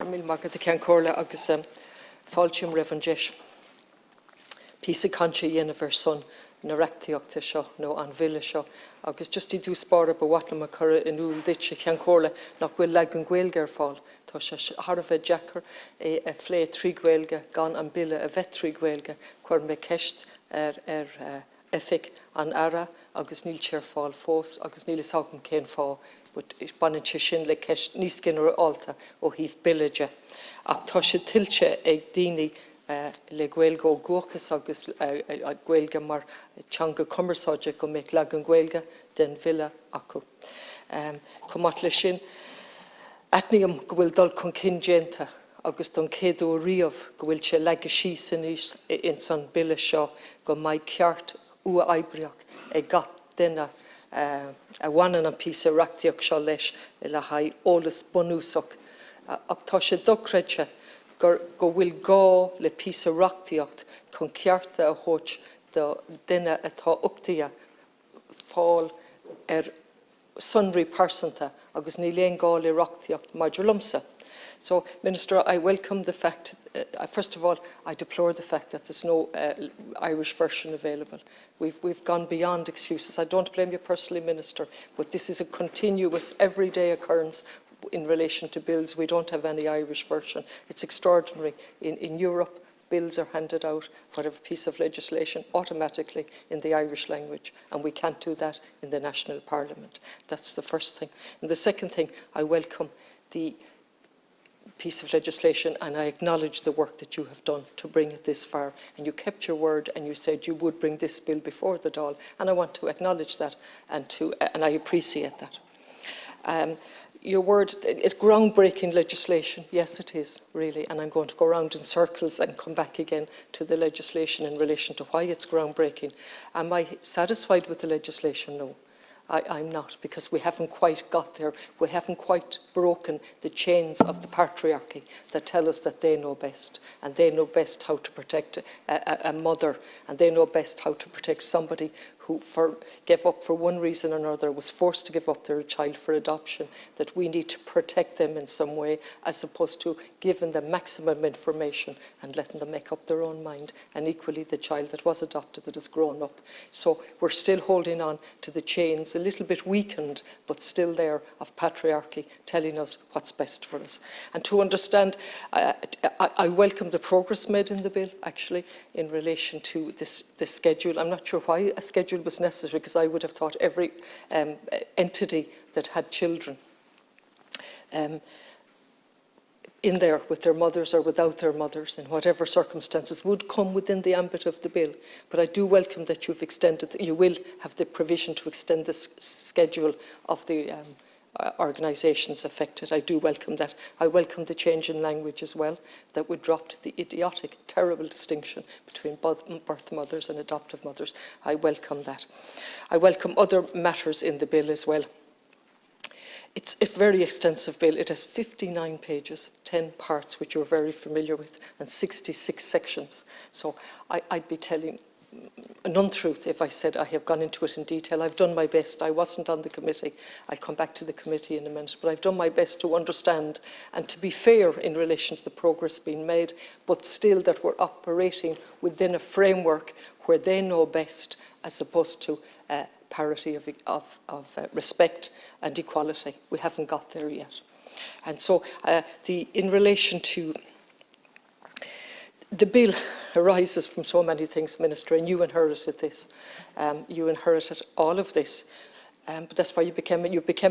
mil maga de cean córa agus fáiltíim raibh deis. Písa concha dhéanamh son na reachtaíochta seo nó an bhile seo, agus just í dús spára ba watlam a chur in úl ditse cean córa nach bhfuil le an ghilge ar fáil. Tá sé har a bheith deachar a phlé trí ghilge gan an bile a bheith trí ghilge chuir me ceist efik an ara agus níl tíar fáil fós agus níl is hágan cén fá, but is banan sé sin le ceist níos cin ar alta ó híh bileide. Ach tá sé tiltte ag daoine le gweilge ó gúchas agus gweilge mar teanga commerceáide go méid le an gweilge den bhile acu. Comat le sin, etníam go bhfuil dul chun cin déanta agus don céadú riamh go bhfuil sé leige síos in san bile seo go maith ceart ua eibreach ag gat duine a bhhainean an písa reachtaíoch seo leis le haid ólas bunúsach. Ach tá sé docreide go bhfuil gá le písa reachtaíocht chun cearta a thuirt do duine atá uachtaithe fáil sunry persanta agus ní léon gá le reachtaíocht maidir lumsa. So, Minister, I welcome the fact, first of all, I deplore the fact that there's no Irish version available. We've gone beyond excuses. I don't blame you personally, Minister, but this is a continuous, everyday occurrence in relation to bills. We don't have any Irish version. It's extraordinary. In Europe, bills are handed out, whatever piece of legislation, automatically in the Irish language, and we can't do that in the national parliament. That's the first thing. And the second thing, I welcome the piece of legislation, and I acknowledge the work that you have done to bring it this far, and you kept your word and you said you would bring this bill before the Dáil, and I want to acknowledge that and I appreciate that. Your word is groundbreaking legislation. Yes, it is, really, and I'm going to go around in circles and come back again to the legislation in relation to why it's groundbreaking. Am I satisfied with the legislation? No. I'm not, because we haven't quite got there. We haven't quite broken the chains of the patriarchy that tell us that they know best, and they know best how to protect a mother, and they know best how to protect somebody who gave up for one reason or another, was forced to give up their child for adoption, that we need to protect them in some way, as opposed to giving them maximum information and letting them make up their own mind, and equally the child that was adopted that has grown up. So we're still holding on to the chains, a little bit weakened, but still there, of patriarchy telling us what's best for us. And to understand, I welcome the progress made in the bill, actually, in relation to this schedule. I'm not sure why a schedule was necessary, because I would have thought every entity that had children in there with their mothers or without their mothers, in whatever circumstances, would come within the ambit of the bill. But I do welcome that you've extended, you will have the provision to extend the schedule of the organisations affected. I do welcome that. I welcome the change in language as well, that would drop the idiotic, terrible distinction between birth mothers and adoptive mothers. I welcome that. I welcome other matters in the bill as well. It's a very extensive bill. It has 59 pages, 10 parts, which you're very familiar with, and 66 sections. So I'd be telling an untruth if I said I have gone into it in detail. I've done my best. I wasn't on the committee. I'll come back to the committee in a minute, but I've done my best to understand and to be fair in relation to the progress being made, but still that we're operating within a framework where they know best, as opposed to parity of respect and equality. We haven't got there yet. And so in relation to the bill arises from so many things, Minister, and you inherited this. You inherited all of this. But that's why you became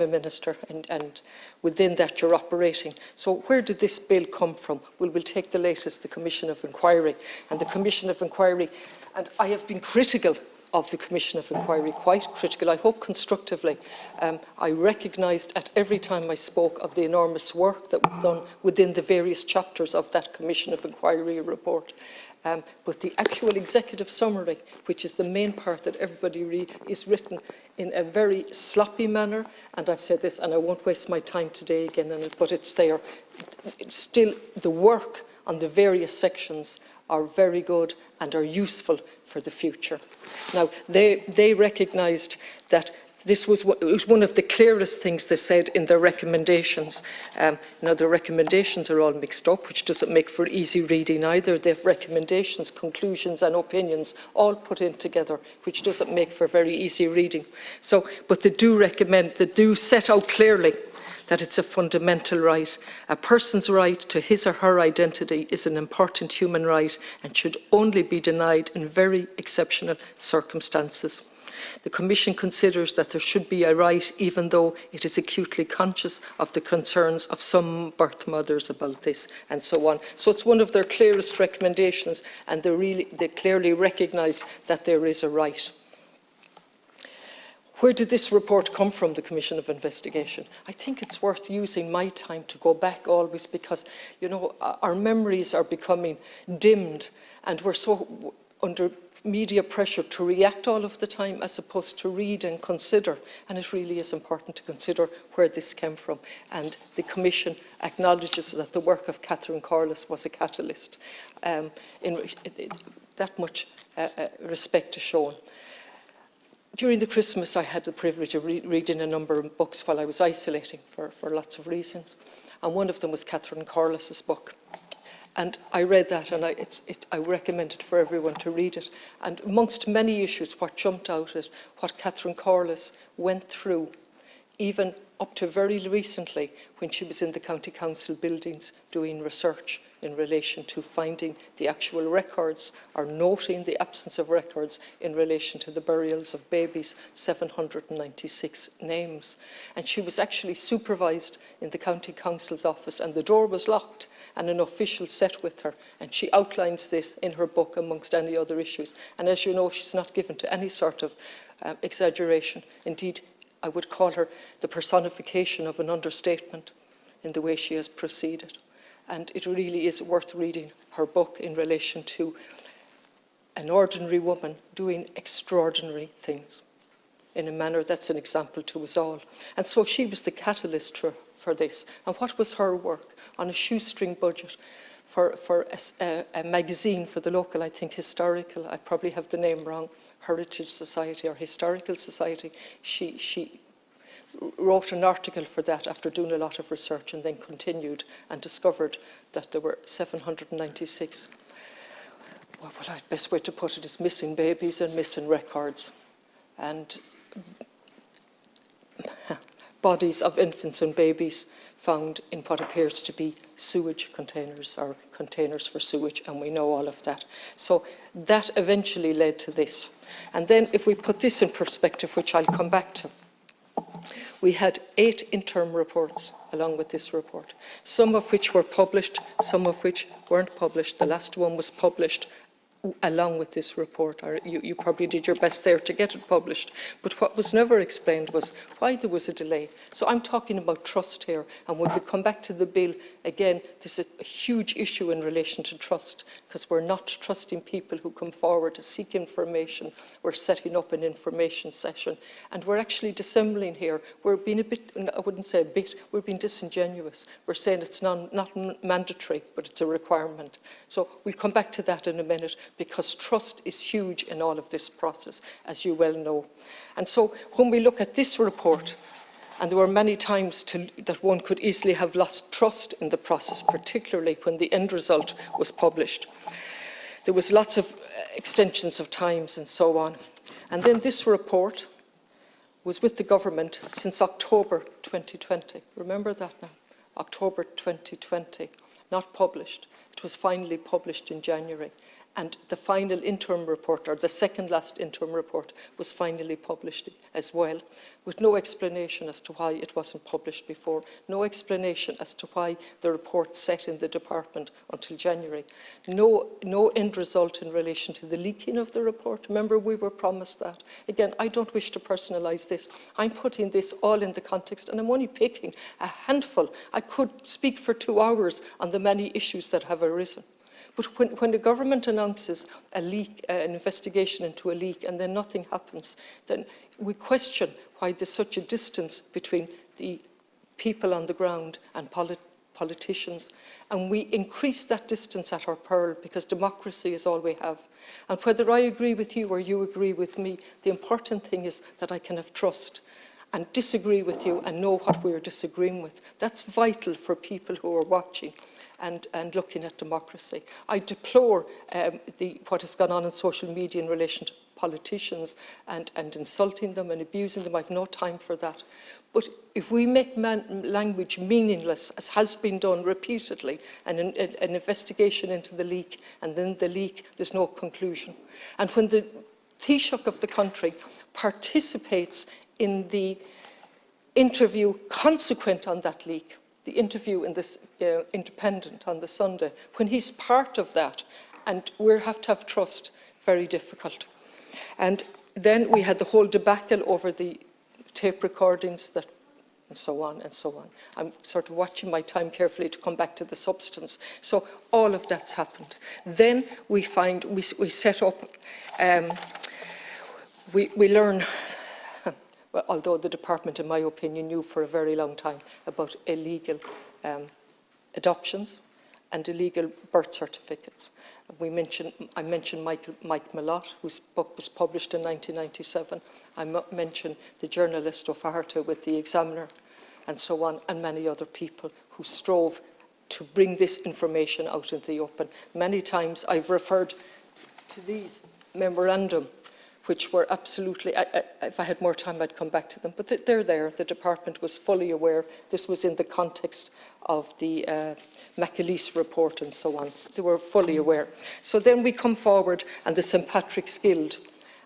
a minister, and within that you're operating. So where did this bill come from? Well, we'll take the latest, the Commission of Inquiry. And the Commission of Inquiry, and I have been critical of the Commission of Inquiry, quite critical, I hope constructively. I recognised at every time I spoke of the enormous work that was done within the various chapters of that Commission of Inquiry report. But the actual executive summary, which is the main part that everybody reads, is written in a very sloppy manner, and I've said this, and I won't waste my time today again on it, but it's there. It's still, the work on the various sections are very good and are useful for the future. Now, they recognised that This was one of the clearest things they said in their recommendations. Now, the recommendations are all mixed up, which doesn't make for easy reading either. They have recommendations, conclusions and opinions all put in together, which doesn't make for very easy reading. So, but they do set out clearly that it's a fundamental right. A person's right to his or her identity is an important human right and should only be denied in very exceptional circumstances. The Commission considers that there should be a right, even though it is acutely conscious of the concerns of some birth mothers about this, and so on. So it's one of their clearest recommendations, and they clearly recognise that there is a right. Where did this report come from, the Commission of Investigation? I think it's worth using my time to go back always, because, you know, our memories are becoming dimmed, and we're so under media pressure to react all of the time as opposed to read and consider. And it really is important to consider where this came from. And the Commission acknowledges that the work of Catherine Connolly was a catalyst. That much respect is shown. During the Christmas, I had the privilege of reading a number of books while I was isolating for lots of reasons. And one of them was Catherine Connolly's book. And I read that, and I recommend it for everyone to read it. And amongst many issues, what jumped out is what Catherine Connolly went through, even up to very recently, when she was in the County Council buildings doing research in relation to finding the actual records or noting the absence of records in relation to the burials of babies, 796 names. And she was actually supervised in the County Council's office, and the door was locked, and an official sat with her, and she outlines this in her book amongst any other issues. And as you know, she's not given to any sort of exaggeration. Indeed, I would call her the personification of an understatement in the way she has proceeded. And it really is worth reading her book in relation to an ordinary woman doing extraordinary things in a manner that's an example to us all. And so she was the catalyst for this. And what was her work? On a shoestring budget for a magazine for the local, I think, historical, I probably have the name wrong, Heritage Society or Historical Society. She wrote an article for that after doing a lot of research, and then continued and discovered that there were 796, what the best way to put it is missing babies and missing records, and bodies of infants and babies found in what appears to be sewage containers or containers for sewage, and we know all of that. So that eventually led to this. And then if we put this in perspective, which I'll come back to, we had 8 interim reports along with this report, some of which were published, some of which weren't published. The last one was published along with this report, or you probably did your best there to get it published. But what was never explained was why there was a delay. So I'm talking about trust here, and when we come back to the bill, again, there's a huge issue in relation to trust, because we're not trusting people who come forward to seek information. We're setting up an information session, and we're actually dissembling here. We're being a bit, I wouldn't say a bit, we're being disingenuous. We're saying it's not mandatory, but it's a requirement. So we'll come back to that in a minute, because trust is huge in all of this process, as you well know. And so when we look at this report, and there were many times that one could easily have lost trust in the process, particularly when the end result was published. There was lots of extensions of times and so on. And then this report was with the government since October 2020. Remember that now? October 2020, not published. It was finally published in January. And the final interim report, or the second last interim report, was finally published as well, with no explanation as to why it wasn't published before, no explanation as to why the report sat in the department until January, no end result in relation to the leaking of the report. Remember, we were promised that. Again, I don't wish to personalise this. I'm putting this all in the context, and I'm only picking a handful. I could speak for 2 hours on the many issues that have arisen. But when the government announces a leak, an investigation into a leak, and then nothing happens, then we question why there's such a distance between the people on the ground and politicians. And we increase that distance at our peril, because democracy is all we have. And whether I agree with you or you agree with me, the important thing is that I can have trust and disagree with you and know what we're disagreeing with. That's vital for people who are watching and looking at democracy. I deplore what has gone on in social media in relation to politicians and insulting them and abusing them. I've no time for that. But if we make language meaningless, as has been done repeatedly, and an investigation into the leak, and then the leak, there's no conclusion. And when the Taoiseach of the country participates in the interview consequent on that leak, the interview in this Independent on the Sunday, when he's part of that, and we have to have trust, very difficult. And then we had the whole debacle over the tape recordings and so on and so on. I'm sort of watching my time carefully to come back to the substance. So all of that's happened. Then we set up, we learn, well, although the department, in my opinion, knew for a very long time about illegal adoptions and illegal birth certificates. I mentioned Mike Malott, whose book was published in 1997. I mentioned the journalist O'Farrell with the Examiner, and so on, and many other people who strove to bring this information out into the open. Many times I've referred to these memorandum, which were absolutely, if I had more time I'd come back to them, but they're there. The department was fully aware. This was in the context of the McAleese report and so on. They were fully aware. So then we come forward, and the St. Patrick's Guild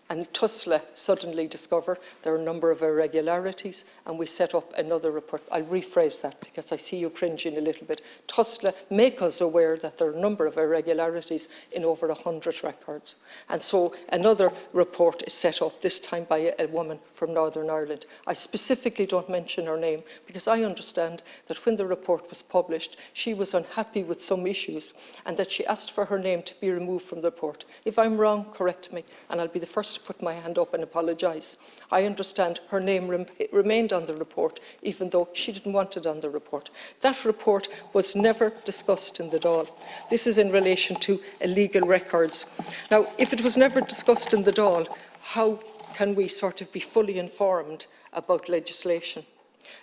and TUSLA suddenly discover there are a number of irregularities, and we set up another report. I'll rephrase that because I see you cringing a little bit. TUSLA make us aware that there are a number of irregularities in over 100 records. And so another report is set up, this time by a woman from Northern Ireland. I specifically don't mention her name because I understand that when the report was published, she was unhappy with some issues and that she asked for her name to be removed from the report. If I'm wrong, correct me, and I'll be the first to put my hand up and apologise. I understand her name remained on the report, even though she didn't want it on the report. That report was never discussed in the Dáil. This is in relation to illegal records. Now, if it was never discussed in the Dáil, how can we sort of be fully informed about legislation?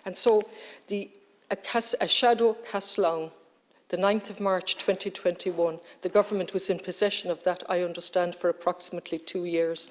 And so a shadow cast long, the 9th of March 2021, the government was in possession of that, I understand, for approximately 2 years.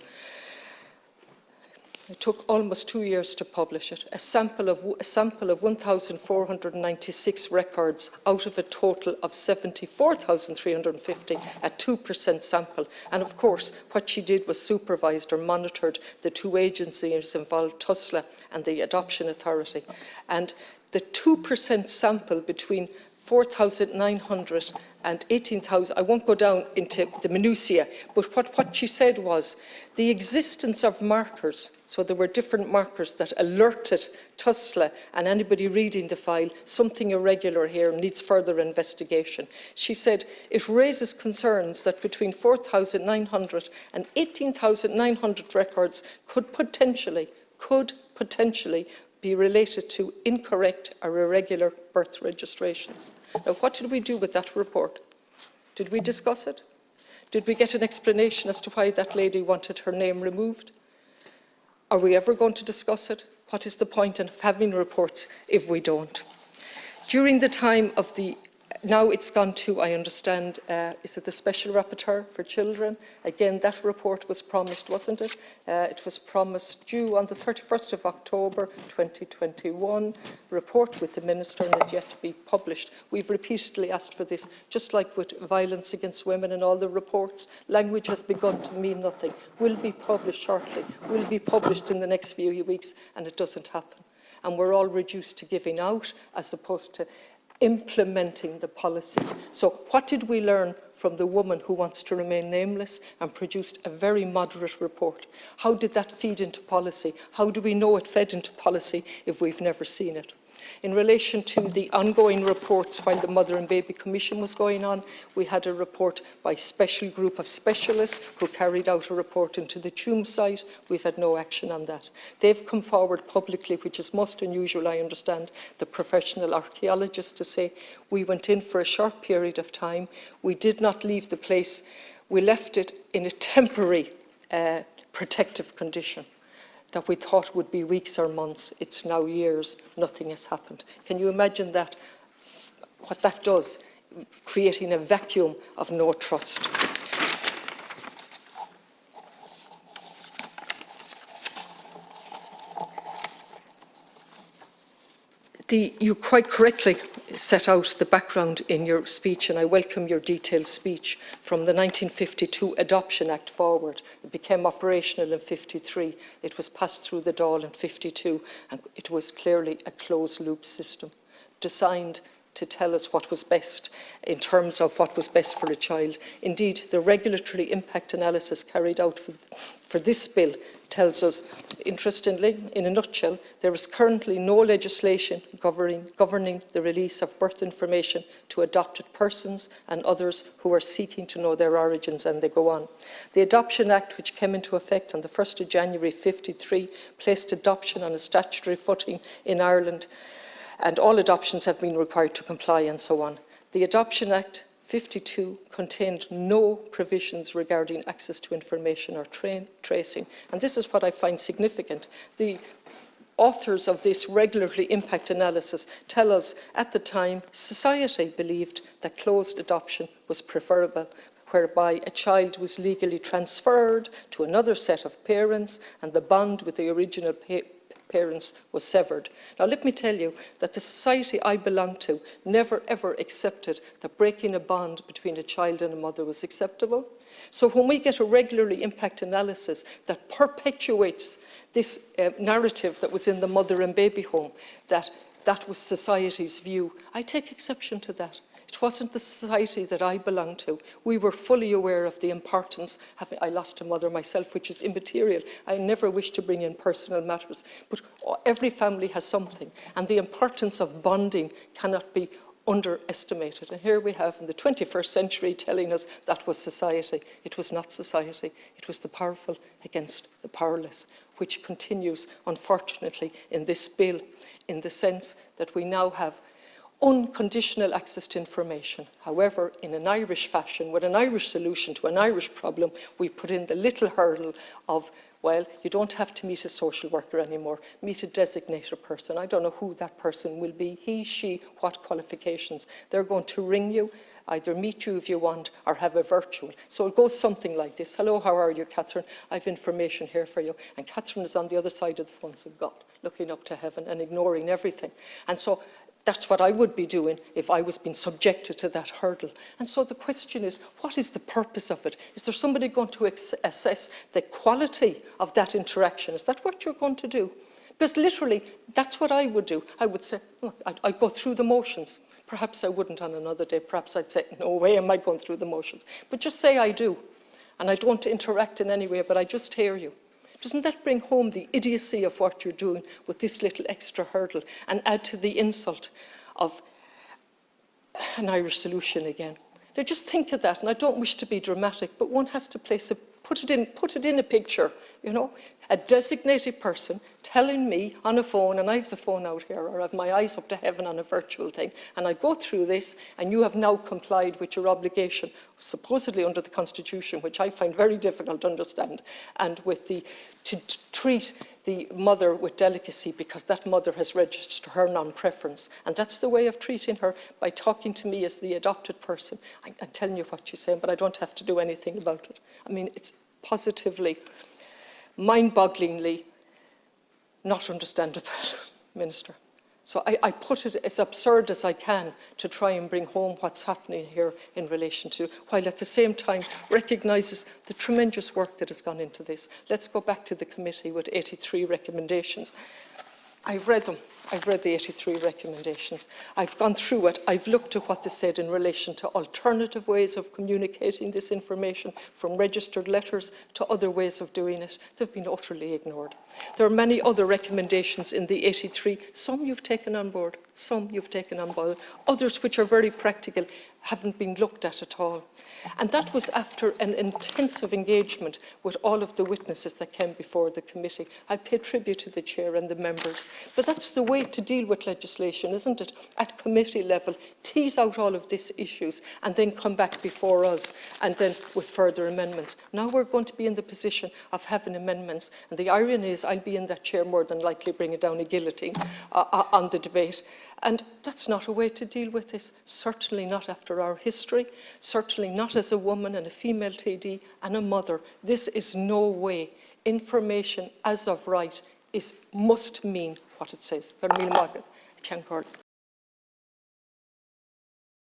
It took almost 2 years to publish it. A sample of 1,496 records out of a total of 74,350, a 2% sample. And of course, what she did was supervised or monitored the two agencies involved, TUSLA and the Adoption Authority. And the 2% sample between 4,900 and 18,000, I won't go down into the minutiae, but what she said was the existence of markers, so there were different markers that alerted TUSLA and anybody reading the file, something irregular here needs further investigation. She said it raises concerns that between 4,900 and 18,900 records could potentially be related to incorrect or irregular birth registrations. Now, what did we do with that report? Did we discuss it? Did we get an explanation as to why that lady wanted her name removed? Are we ever going to discuss it? What is the point in having reports if we don't? During the time of the now it's gone to, I understand, is it the Special Rapporteur for Children? Again, that report was promised, wasn't it? It was promised due on the 31st of October 2021. Report with the Minister and it's yet to be published. We've repeatedly asked for this, just like with violence against women and all the reports. Language has begun to mean nothing. Will be published shortly, will be published in the next few weeks, and it doesn't happen. And we're all reduced to giving out as opposed to implementing the policies. So what did we learn from the woman who wants to remain nameless and produced a very moderate report? How did that feed into policy? How do we know it fed into policy if we've never seen it? In relation to the ongoing reports while the Mother and Baby Commission was going on, we had a report by a special group of specialists who carried out a report into the Tuam site. We've had no action on that. They've come forward publicly, which is most unusual, I understand, the professional archaeologists, to say we went in for a short period of time. We did not leave the place. We left it in a temporary protective condition that we thought would be weeks or months. It's now years. Nothing has happened. Can you imagine that? What that does, creating a vacuum of no trust. You quite correctly set out the background in your speech, and I welcome your detailed speech. From the 1952 Adoption Act forward, it became operational in 53. It was passed through the Dáil in 52, and it was clearly a closed-loop system designed to tell us what was best in terms of what was best for a child. Indeed, the regulatory impact analysis carried out for this bill tells us, interestingly, in a nutshell, there is currently no legislation governing the release of birth information to adopted persons and others who are seeking to know their origins, and they go on. The Adoption Act, which came into effect on the 1st of January 53, placed adoption on a statutory footing in Ireland, and all adoptions have been required to comply, and so on. The Adoption Act 52 contained no provisions regarding access to information or tracing, and this is what I find significant. The authors of this regulatory impact analysis tell us at the time society believed that closed adoption was preferable, whereby a child was legally transferred to another set of parents and the bond with the original parents was severed. Now let me tell you that the society I belong to never ever accepted that breaking a bond between a child and a mother was acceptable. So when we get a regularly impact analysis that perpetuates this narrative that was in the mother and baby home, that was society's view, I take exception to that. It wasn't the society that I belonged to. We were fully aware of the importance. I lost a mother myself, which is immaterial. I never wish to bring in personal matters. But every family has something. And the importance of bonding cannot be underestimated. And here we have in the 21st century telling us that was society. It was not society. It was the powerful against the powerless, which continues, unfortunately, in this bill, in the sense that we now have unconditional access to information. However, in an Irish fashion, with an Irish solution to an Irish problem, we put in the little hurdle of, well, you don't have to meet a social worker anymore, meet a designated person. I don't know who that person will be, he, she, what qualifications. They're going to ring you, either meet you if you want, or have a virtual. So it goes something like this. Hello, how are you, Catherine? I have information here for you. And Catherine is on the other side of the phone, so God, looking up to heaven and ignoring everything. And so that's what I would be doing if I was being subjected to that hurdle. And so the question is, what is the purpose of it? Is there somebody going to assess the quality of that interaction? Is that what you're going to do? Because literally, that's what I would do. I would say, oh, I'd go through the motions. Perhaps I wouldn't on another day. Perhaps I'd say, no way am I going through the motions. But just say I do. And I don't interact in any way, but I just hear you. Doesn't that bring home the idiocy of what you're doing with this little extra hurdle and add to the insult of an Irish solution again? Now just think of that, and I don't wish to be dramatic, but one has to put it in a picture, you know, a designated person telling me on a phone, and I have the phone out here, or I have my eyes up to heaven on a virtual thing, and I go through this, and you have now complied with your obligation, supposedly under the Constitution, which I find very difficult to understand, and with to treat the mother with delicacy because that mother has registered her non-preference. And that's the way of treating her, by talking to me as the adopted person. I'm telling you what she's saying, but I don't have to do anything about it. I mean, it's positively, mind-bogglingly not understandable, Minister. So I put it as absurd as I can to try and bring home what's happening here in relation to, while at the same time recognises the tremendous work that has gone into this. Let's go back to the committee with 83 recommendations. I've read them. I've read the 83 recommendations. I've gone through it. I've looked at what they said in relation to alternative ways of communicating this information, from registered letters to other ways of doing it. They've been utterly ignored. There are many other recommendations in the 83. Some you've taken on board, some you've taken on board. Others, which are very practical, haven't been looked at all. And that was after an intensive engagement with all of the witnesses that came before the committee. I pay tribute to the chair and the members. But that's the way to deal with legislation, isn't it? At committee level, tease out all of these issues and then come back before us and then with further amendments. Now we're going to be in the position of having amendments. And the irony is I'll be in that chair more than likely bringing down a guillotine on the debate. And that's not a way to deal with this, certainly not after our history, certainly not as a woman and a female TD and a mother. This is no way. Information as of right must mean what it says.